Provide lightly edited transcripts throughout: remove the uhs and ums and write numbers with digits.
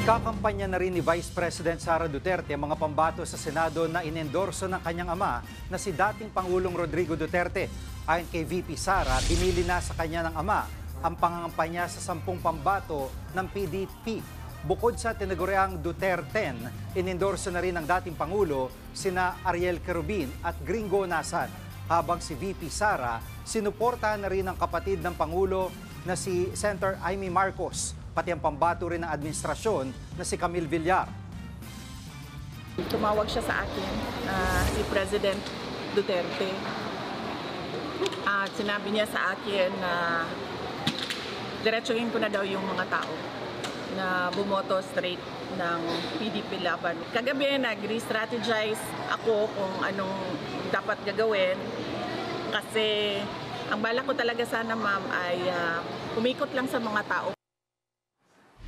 Ikakampanya na rin ni Vice President Sara Duterte ang mga pambato sa Senado na inendorso ng kanyang ama na si dating Pangulong Rodrigo Duterte. Ayon kay VP Sara, binili na sa kanya ng ama ang pangangampanya sa 10 pambato ng PDP. Bukod sa tinaguriang Duterte, inendorso na rin ng dating Pangulo sina Ariel Querubin at Gringo Nasan. Habang si VP Sara, sinuportahan na rin ang kapatid ng Pangulo na si Senator Amy Marcos, pati ang pambato rin ng administrasyon na si Camille Villar. Tumawag siya sa akin, si President Duterte. At sinabi niya sa akin na diretsuhin ko na daw yung mga tao na bumoto straight ng PDP laban. Kagabi nag-re-strategize ako kung anong dapat gagawin kasi ang balak ko talaga sana, ma'am, ay umikot lang sa mga tao.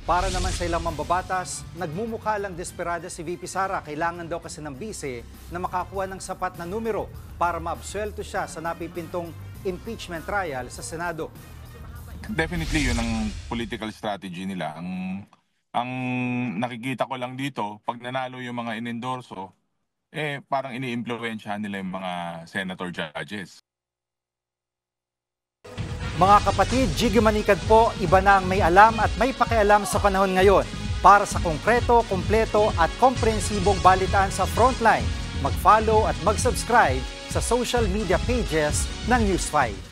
Para naman sa ilang mambabatas, nagmumukha lang desperada si VP Sara. Kailangan daw kasi ng bise na makakuha ng sapat na numero para maabsuelto siya sa napipintong impeachment trial sa Senado. Definitely yun ang political strategy nila. Ang nakikita ko lang dito, pag nanalo yung mga inendorso, parang ini-impluwensyahan nila yung mga senator judges. Mga kapatid, Jiggy Manikad po, iba na ang may alam at may pakialam sa panahon ngayon. Para sa konkreto, kumpleto at komprehensibong balitaan sa Frontline, mag-follow at mag-subscribe sa social media pages ng News 5.